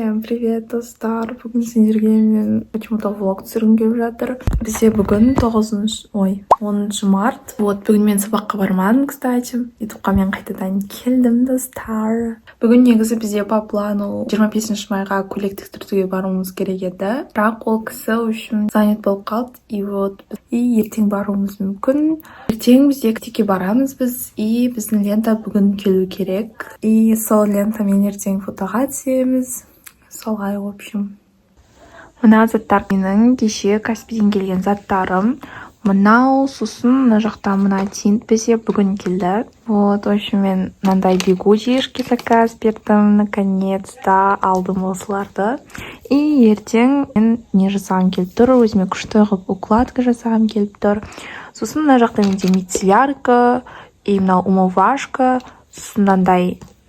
Всем привет, достар. Бүгін сендерге мен почему-то влог түсіргім келіп жатыр. Бізде бүгін 10 март. Бүгін мен сабаққа бармадым, кстати. Ютубқа мен қайтадан келдім, достар. Бүгін негізі бізде по плану 25 майға көйлек тіктіруге баруымыз керек еді. Бірақ ол кісі үшін занят болып қалды. И ертең баруымыз мүмкін. Ертең біз Ектикке барамыз біз. И біздің лента бүгін келу керек. И сол лентамен ертең фотоға түсеміз. Солай, в общем. Мына заттар менің кеше Каспийден келген заттарым. Мынау сосын мына жақта мына тинт бізде бүгін келді. В общем, мен мынандай бигудишки заказ бердім. Наконец-то алдым осыларды. И ертең мен не жасағым келіп тұр. Өзіме күшті қылып укладка жасағым келіп тұр. Сосын мына жақта менде мицеллярка и мынау умывашка. Сосын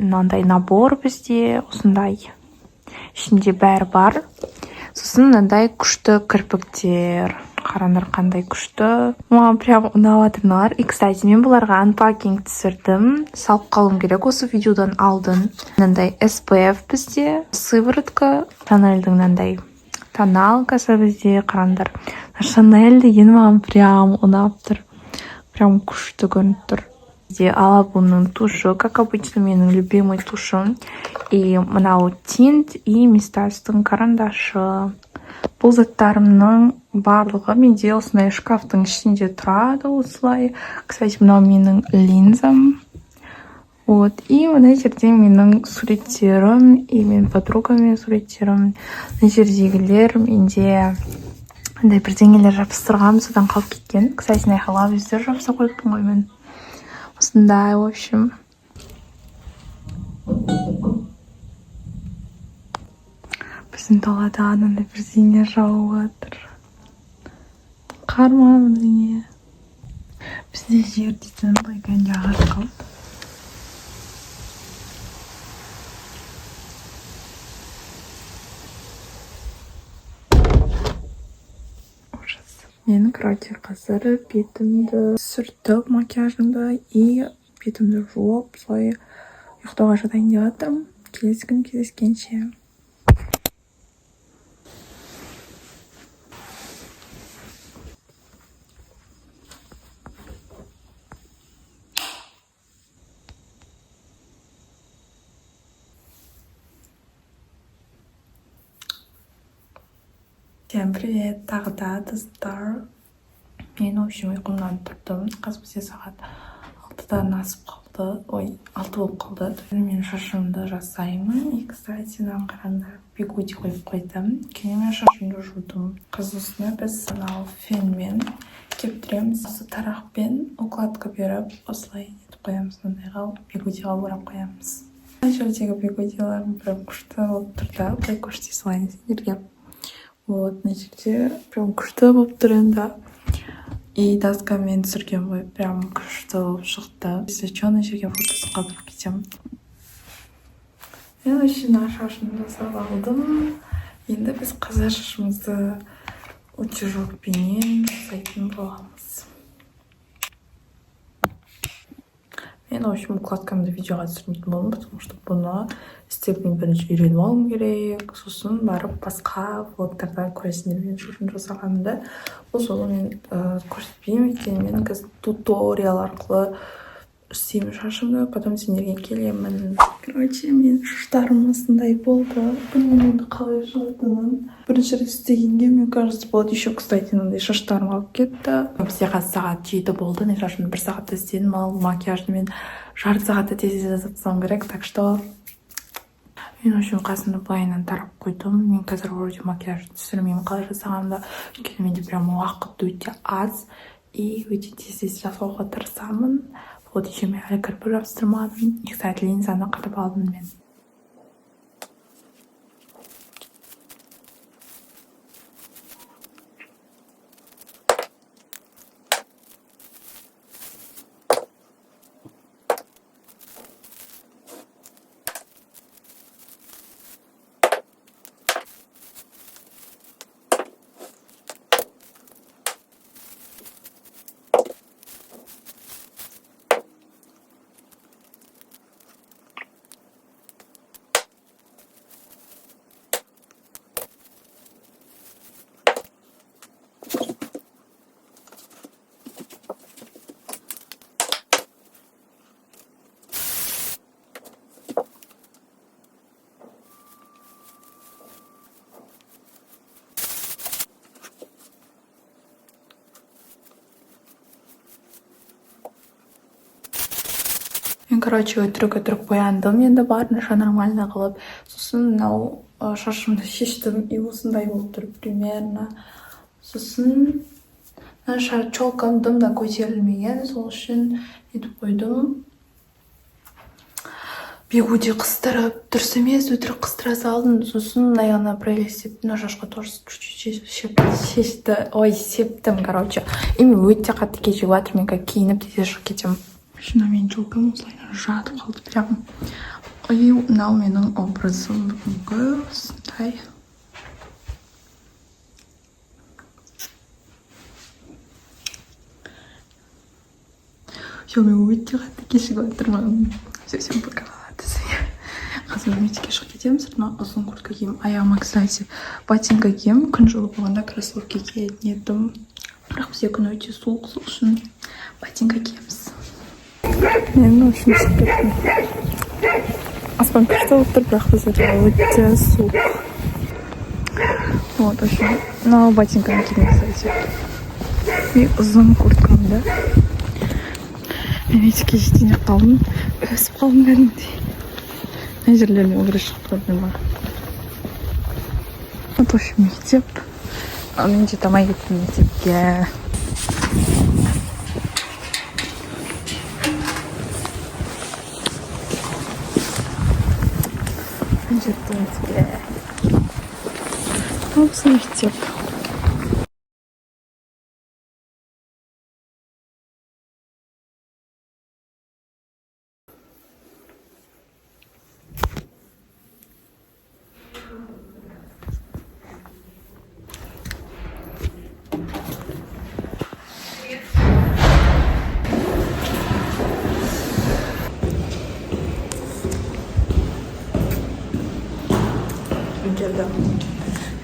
мынандай набор бізде осындай. Ішінде бәрі бар. Сосын мынандай күшті кірпіктер. Қараңдар қандай күшті. Маған прям ұнаватыр мыналар. И, кстати, мен бұларға анпакинг түсірдім. Салып қалуым керек, осы видеодан алдын. Мынандай SPF бізде. Сыворотка. Шанельдің мынандай тоналкасы бізде. Қараңдар. Шанель деген маған прям ұнап тұр. Прям күшті көрініп тұр. Алабуның тушы, как обычно, менің любимый тушым. И мынау тинт и Мистастың карандашы. Бұл заттарымның барлығы менде осындай шкафтың ішінде тұрады осылай. Кстати, мынау менің линзам. И мына жерде менің суреттерім и мен подругами суреттерім. Мына жердегілер менде бірдеңелер жабыстырғам, содан қалып кеткен. Кстати, найхалап өздер жабыса қойыппын ғой мен. Осындай, в общем. Біздің далада анандай бірдеңе жауып жатыр. Қар ма бірдеңе? Бізде жер дейтін кәнде ағаш қалды. Мен, короче, қазір бетімді сүртіп, макияжымды и бетімді жуып, солай ұйықтауға жатайын деп жатырмын. Келесі күн кездескенше. Всем привет, тағы да достар. Мен, в общем, ұйқымнан тұрдым. Қазір бізде сағат 6-дан асып қалды. 6 болып қалды. Мен шашымды жасаймын. И, кстати, қараңдар, бигуди қойып қойдым. Кейін мен шашымды жудым. Қызысына біз анау фенмен кептіреміз. Осы тарақпен укладка беріп, осылай етіп қоямыз. Мындайға бигудиға орап қоямыз. Мына жердегі бигудиларым прям күшті болып тұрды. Қай күшті солайын сендерге. Мына жерде прям күшті болып тұр енді. И доскамен түсірген ғой, прям күшті болып шықты. Если что, ана жерге фотосын қалдырып кетемін. Мен үшін шашымды жасап алдым. Енді біз қазір шашымызды утюжокпенен жасайтын боламыз. Мен, в общем, укладкамды видеоға түсірмейтін болдым, потому что бұны істеп мен бірінші үйреніп алуым керек. Сосын барып басқа влогтардан көресіңдер мен шашымды жасағанымды. Бұл жолы мен көрсетпеймін, өйткені мен қазір туториал арқылы істеймін шашымды, потом сендерге келемін. Короче, мен шаштарым осындай болды. Білмеймін қалай жолдының. Бірінші рет істегенге, мен кажется, болады. Еще, кстати, мындай шаштарым қалып кетті. Бізде қазір сағат 7 болды. Мен шашымды 1 сағатта істедім, ал макияжды мен жарты сағатта тез жасатсам керек. Так что мен үшін қасымды былайынан тарап қойдым. Мен қазір вроде макияжды түсірмеймін қалай жасағанымды. Өйткені менде прям уақыт өте аз. И өте тез жасауға тырысамын. Еще мен әлі кірпік жабыстырмадым. И, кстати, линзаны қырып алдым мен. короче, өтірік бояндым енді барынша нормально қылып. Сосын мынау шашымды шештім, и осындай болып тұр примерно. Сосын челкам дым да көтерілмеген, сол үшін етіп қойдым. Бигуди қыстырып, дұрыс емес, өтірік қыстыра салдым. Сосын аяғына прелестеп, шашқа тоже чуть-чуть септім, короче. Ими өте қатты кешігіп жатыр, мен как киініп тез шығып кетемін. Мен челкам осылай жатып қалды прям. И мынау менің образым бүгінгі осындай. Мен өте қатты кешігіп жатырмын. Совсем пока. Қазір мектепке шығып кетемін, сыртыма ұзын куртка киемін. Аяғыма, кстати, ботинка киемін. Күн жылы болғанда кроссовки киетін едім. Бірақ бізде күн өте суық, сол үшін ботинка киеміз. Мен очень секретный. Аспан күшті отыр, бірақ бізде өте суық. Вот, в общем, мынау ботинканы киемін, кстати. И ұзын курткам, да. Мен мектепке жетейін қалдым. Өсіп қалдым кәдімгідей. Мына жерлеріне огрыз шығып тұрдым бар. Вот, в общем, мектеп. Мен жете алмай кеттім мектепке. Мен жеттім мектепке. Осы мектеп.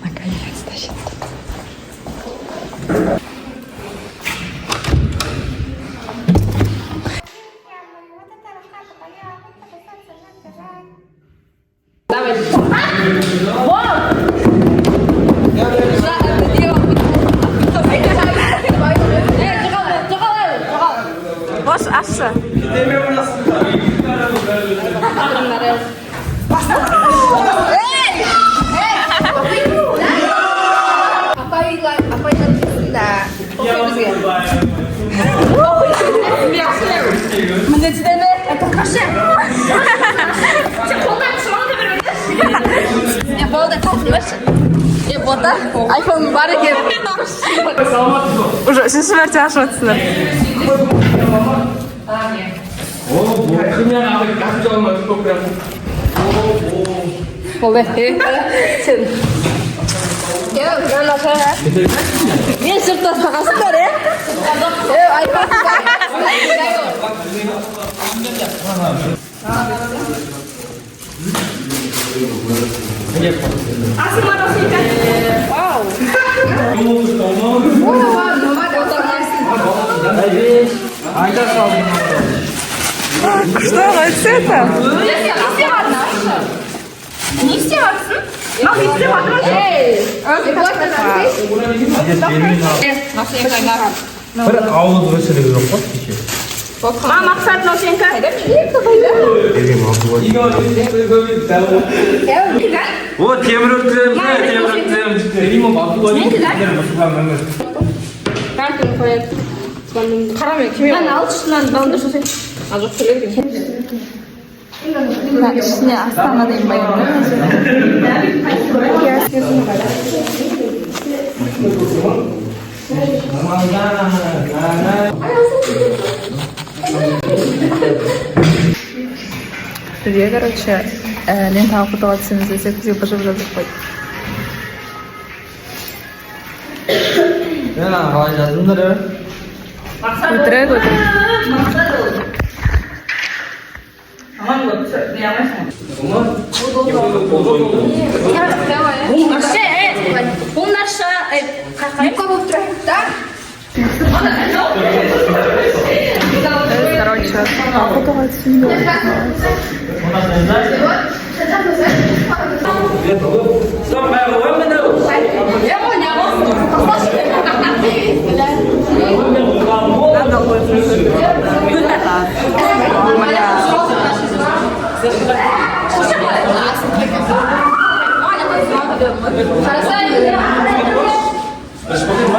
Наконец-то жеттік. Boş aşağı. айфон бар екен. Уже үшінші мәрте ашып отырсыздар. болды. Сен мен сырт тастағансыңдар, айфон. Что это? Не істеватсың? Ал істеватыр. Бір ауылы өсілігі жоқ па кеше? Мақсат Носенко. О, темір өткіземіз. Қарамай, кеме алшысынан балында шосен. Азық төлер екен. ішіне астана дейін байын. Бізге, короче, лентаға фотоға түсеміз десек, бізге бажып жазып қойды. Қалай жаздыңдар? Өтірік. Бұл нарша қайыққа болып тұрады да? Короче, фотоға түсеміз. Надо будет.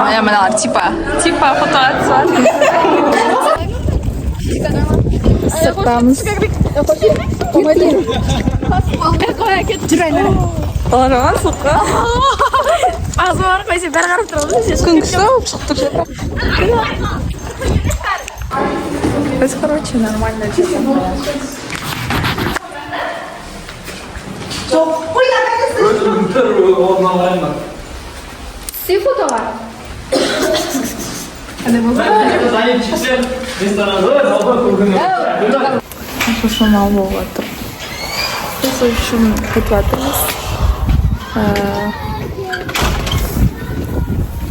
야, 맨날 типа фотоға сырттамыз. Оларған сұққа. Ağzım var koysa beri qarab тұрады. Күнгісі шығып тұр. Biz, короче, нормально чисто. Ты фотоға? Шошым ал болып жатыр. Біз үшін кетіп жатырмыз.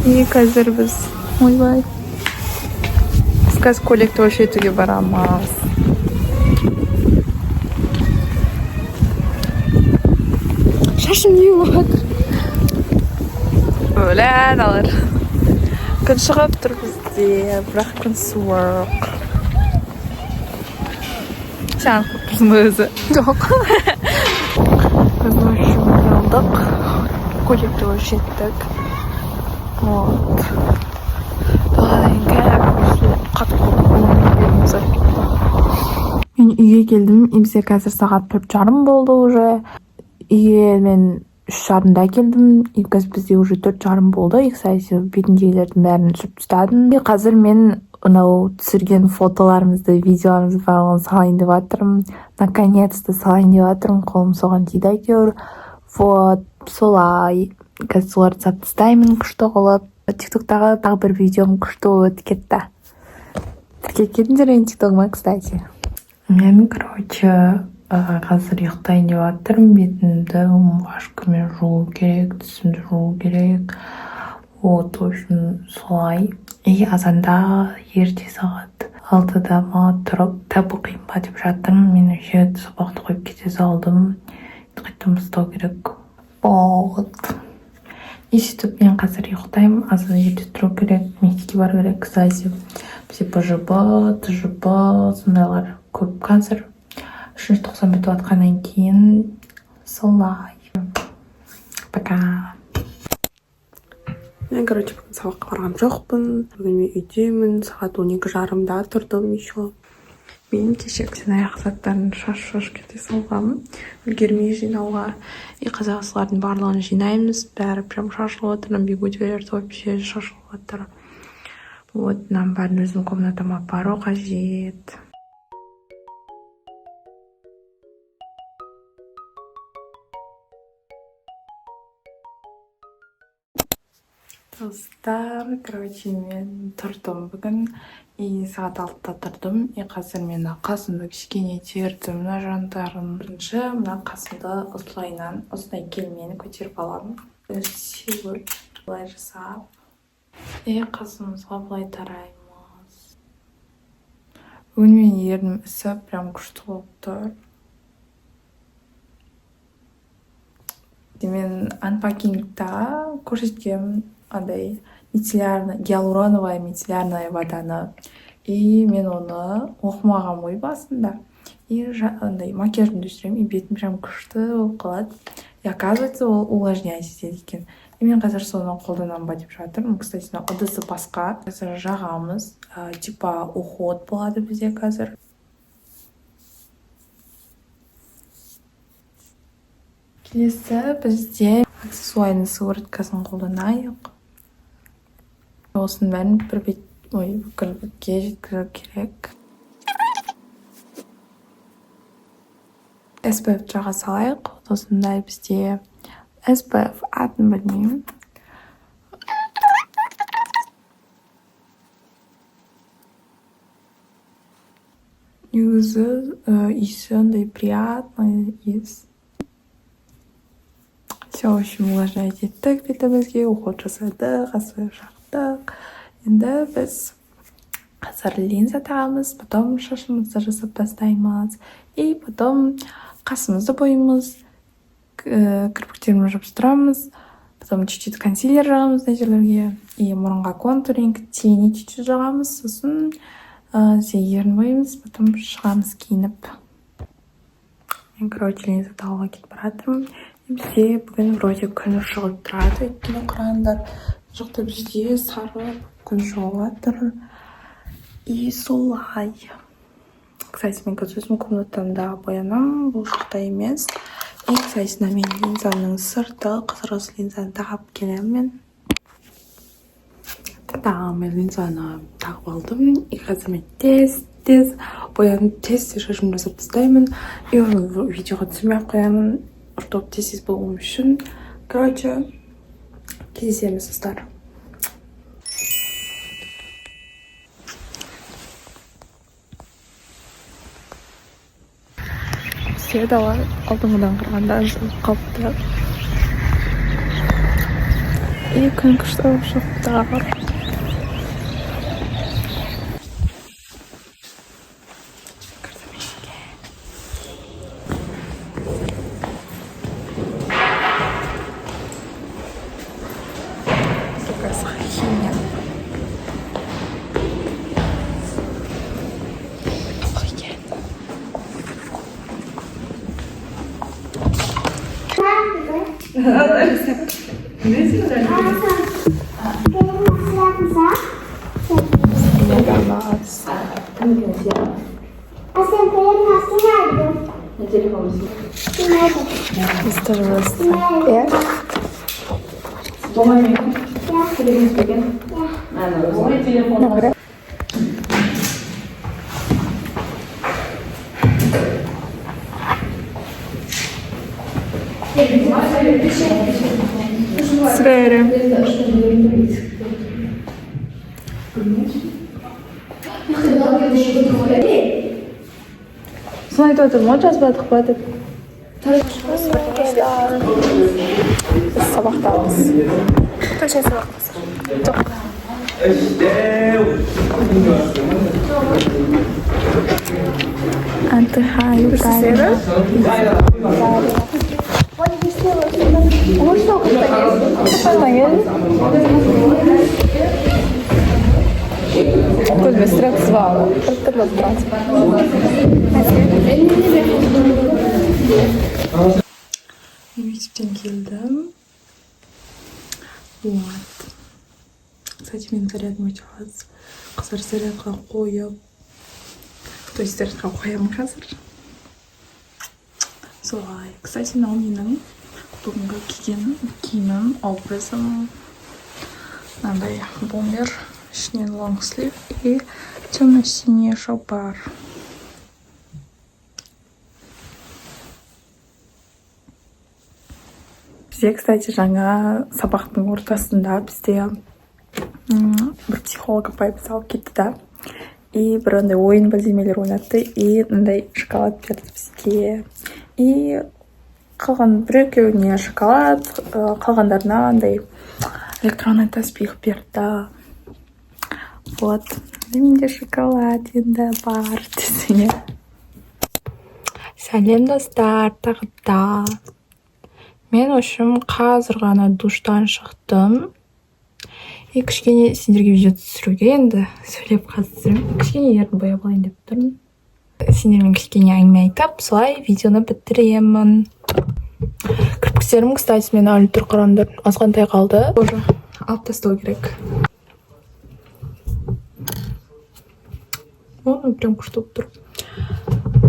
И қазір біз ойбай. Біз қазір көйлекті өлшетуге барамыз. Шашым не болып жатыр? Өлән алыр. Күн шығып тұр бізде, бірақ күн суық. Шаң қылыптырсың өзі. Жоқ. Біз өлшемді алдық. Көйлекті өлшеттік. Вот. Мен үйге келдім. Бізде қазір сағат 4:30 болды уже. Үйге мен 3:30-да келдім. Қазір бізде уже 4:30 болды. Кстати, бетіндегілердің бәрін жып тастадым. Қазір мен ұнау түсірген фотоларымызды, видеоларымызды барлығын салайын деп жатырмын. Наконец-то салайын деп жатырмын. Қолым соған тиді әйтеуір. Вот, солай. Қазір соларды салып тастаймын күшті қылып. Тиктоктағы тағы бір видеом күшті болып кетті. Тіркелгендер ең тиктогыма, кстати. Мен, короче, қазір ұйықтайын деп жатырмын. Бетімді умывашкамен жуу керек, түсімді жуу керек. Вот, в общем, солай. И азанда ерте сағат 6-да тұрып, кітап оқиын ба деп жатырмын. Мен еще сабақты қойып кете салдым. Қайтадан бастау керек. Вот. И сөйтіп мен қазір ұйықтаймын. Азанда ерте тұру керек, мектепке бару керек. Кстати, бізде ПЖБ, ТЖБ, сондайлар көп қазір. 3-90 бітіп атқаннан кейін солай. Пока. Мен, короче, бүгін сабаққа барған жоқпын. Бүгін мен үйдемін. Сағат 12:30-да тұрдым еще. Мен кешегісін аяқ заттарын шаш кете салғам. Үлгермей жинауға. И қазақсылардың барлығын жинаймыз. Бәрі прям шашылып отыр. Бигудилерді вообще шашылып отыр. Вот, нам бәрін өзім комнатама апару қажет. Достар, короче, мен тұрдым бүгін. И сағат 6-да тұрдым. И қазір мен қасымды кішкене тердім. Мына жандарын бірінші, мына қасымды осылай келмені көтеріп аламын. Сүйіп, былай жасап. И қасымызға былай тараймыз. Бүгін мен ернім ісіп, прям күшті болып тұр. Мен анпакингта көрсеткем андай гиалуроновая мицеллярная воданы. И мен оны оқымаған ой басында. И андай макияжымды өшіремін, и бетім прям күшті болып қалады. И оказывается, ол увлажняет етеді екен. И мен қазір соны қолданамын ба деп жатырмын. Кстати, ыдысы басқа. Қазір жағамыз. Типа уход болады бізде қазір. Келесі бізде аксессуарный сывороткасын қолданайық. Осының бәрін бүкіл бетке жеткізу керек. SPF жаға салайық. Осындай бізде SPF атын білмеймін. Негізі иісі андай приятный иіс. Все, в общем, увлажнять еттік бетімізге, уход жасадық, SPF жақтық. Енді біз қазір линза тағамыз, потом шашымызды жасап тастаймыз. И потом қасымызды боямыз, кірпіктерімізді жабыстырамыз. Потом чуть-чуть консилер жағамыз мына жерлерге. И мұрынға контуринг, тени чуть-чуть жағамыз. Сосын ерін боямыз, потом шығамыз киініп. Мен, короче, линза тағуға кетіп баратырмын. Бізде бүгін вроде күн шығып тұрады, өйткені қараңдар, жақта бізде сары күн шығып жатыр. И солай. Кстати, мен қазір өзім комнатамда боянам, бұл жақта емес. И, кстати, мен линзаның сырты, қызырғыз линзаны тағып келемін. Мен линзаны тағып алдым. И қазір мен тез боянып, тез шашымды жасап тастаймын. И оны видеоға түсірмей қоямын, чтобы тез болуым үшін. Короче, кездесеміз достар. Все дала алдыңғыдан қарағанда жылып қалыпты. И күн күшті болып шығыпты. Соны айтып отыр, ма жазбадық па деп. Біз сабақтамыз. Қашан сабақтасыз? Отдыхаю, Таня. Көзіме сіреп звала. Мектептен келдім. Вот. Кстати, мен зарядым өте аз. Қазір зарядқа қойып. То есть зарядқа қоямын қазір. Солай. Кстати, мынау менің бүгінгі киімім, образым. Мынандай бомбер, ішінен лонгслив и темно-синий шалбар. Бізде, кстати, жаңа сабақтың ортасында бізде бір психолог апай біз алып кетті да. И бір андай ойын бірдемелер ойнатты. И андай шоколад берді бізге. И қалған бір-екеуіне шоколад, қалғандарына андай электронный таспих берді. Вот. Менде шоколад енді бар десене. Сәлем достар, тағы да. Мен үшін қазір ғана душтан шықтым. И кішкене сендерге видео түсіруге енді сөйлеп қазір. Кішкене ерін бояп алайын деп тұрмын. Сендермен кішкене әңгіме айтып, солай видеоны бітіремін. Кірпіктерім, кстати, мен әлі тұр қараңдар. Азғантай қалды. Боже, алып тастау керек. Оны прям күшті болып тұр.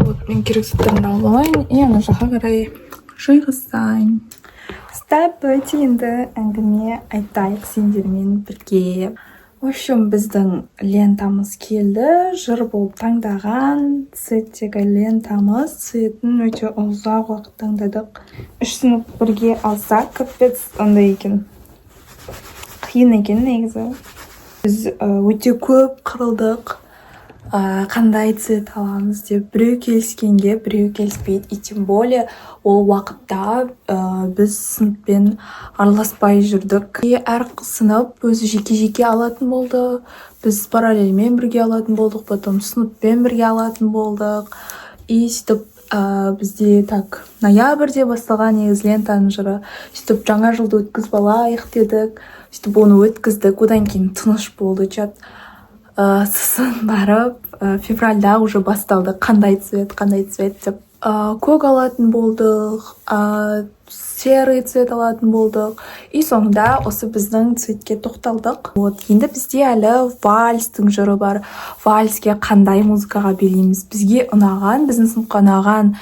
Вот, мен керек заттарымды алып алайын. И ана жаққа қарай жайғызайын. Здравствуйте, енді әңгіме айтайық сендермен бірге. В общем, біздің лентамыз келді. Жыр болып таңдаған цветтегі лентамыз. Цветін өте ұзақ уақыт таңдадық. 3 сынып бірге алсақ, капец андай екен. Қиын екен негізі. Біз өте көп қырылдық. Қандай цвет аламыз деп, біреу келіскенге, біреу келіспейді. И тем более ол уақытта біз сыныппен араласпай жүрдік. И әр сынып өзі жеке-жеке алатын болды. Біз параллельмен бірге алатын болдық, потом сыныппен бірге алатын болдық. И сөйтіп бізде так ноябрьде басталған негізі лентаның жыры. Сөйтіп жаңа жылды өткізіп алайық дедік. Сөйтіп оны өткіздік. Одан кейін тыныш болды чат. Сосын барып февральда уже басталды қандай цвет деп. көк алатын болдық, серый цвет алатын болдық. И соңында осы біздің цветке тоқталдық. Вот, енді бізде әлі вальстың жыры бар. Вальске қандай музыкаға билейміз? Бізге ұнаған, біздің сыныпқа ұнаған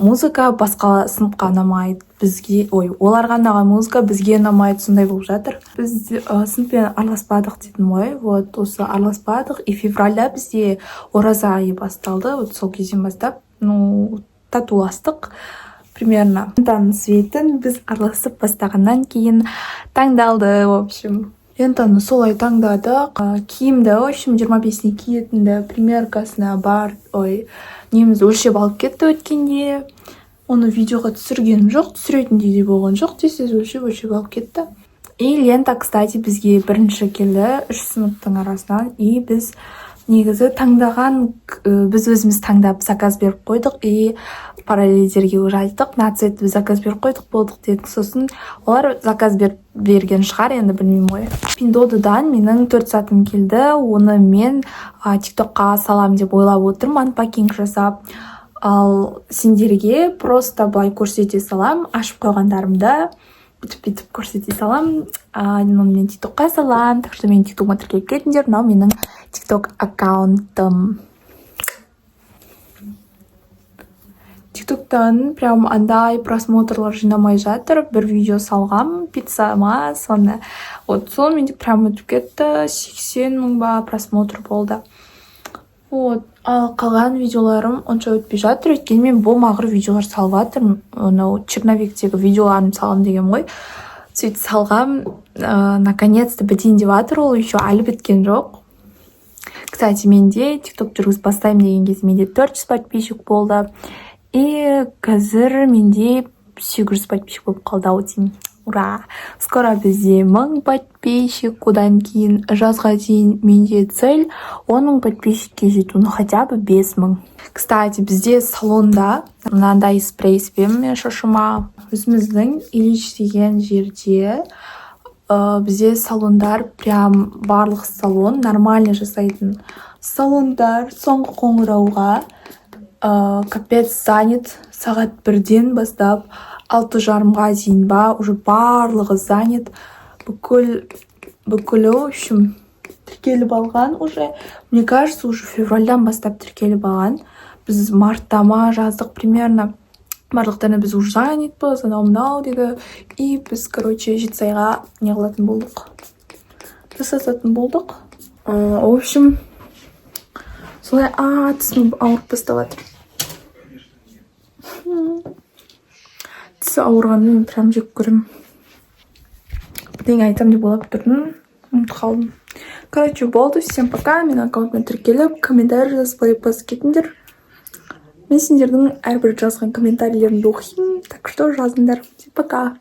музыка басқа сыныпқа ұнамайды. Оларға ұнаған музыка бізге ұнамайды, сондай болып жатыр. Біз сыныппен араласпадық дейтін ғой. Вот, осы араласпадық. И февральда бізде ораза айы басталды. Вот сол кезден бастап, татуластық. Примерно лентаның светін біз араласып бастағаннан кейін таңдалды, в общем. Лентаны солай таңдадық. Киімді, в общем, 25-не киетінді примеркасына бар, неміз өлшеп алып кетті өткенде. Оны видеоға түсіргенім жоқ, түсіретіндей де болған жоқ, тез өлшеп алып кетті. И лента, кстати, бізге бірінші келді 3 сыныптың арасынан. И біз негізі таңдаған, біз өзіміз таңдап заказ беріп қойдық. И параллельдерге уже айттық, на цветті біз заказ беріп қойдық болдық дедік. Сосын олар заказ берген шығар, енді білмеймін ғой. Пиндодадан менің 4 сатым келді. Оны мен тиктокқа салам деп ойлап отырмын, анпакинг жасап. Ал сендерге просто былай көрсете салам, ашып қойғандарымда бүйтіп көрсете салам. Мен тиктокқа салам, так что мен тиктокқа тіркеліп кетіңдер. Мынау менің тикток аккаунтым. Тиктоктан прям андай просмотрлар жинамай жатыр. Бір видео салғам, пиццама, соны. Вот сол менде прям өтіп кетті, 80 000 ба просмотр болды. Вот, ал қалған видеоларым онша өтпей жатыр. Өйткені мен болмағыр видеолар салып жатырмын. Черновиктегі видеоларым салам деген ғой. Сөйтіп салғам, наконец-то бітейін деп жатыр, ол еще әлі біткен жоқ. Кстати, менде тикток жүргізіп бастаймын деген кезде менде 400 подписчик болды. И қазір менде 800 подписчик болып қалды деймін. Ура! Скоро бізде 1000 подписчик, одан кейін жазға дейін менде цель 10 000 подписчикке жету, хотя бы 5 000. Кстати, бізде салонда мынандай спрей себемін мен шашыма. Өзіміздің Ильич деген жерде бізде салондар, прям барлық салон нормально жасайтын салондар. Соңғы қоңырауға капец занят, сағат 1-ден бастап 6:30-ға дейін ба, уже барлығы занят. Бүкілі, в общем, тіркеліп алған уже. Мне кажется, уже февральдан бастап тіркеліп алған. Біз марттама жаздық примерно. Барлықтарына біз уже занятпыз, анау деді. И біз, жетісайға не қылатын болдық. Жасасатын болдық. В общем, солай тісім ауырып басталады. Тісі ауырғанын прям жек көрем. Бірдеңе айтам деп ойлап тұрдым, ұмытып қалдым. Болды, всем пока. Менің аккаунтыма тіркеліп, комментарий жазып басып кетіңдер. Мен сендердің әрбір жазған комментарийлеріңді оқимын, так что жазыңдар. Всем пока.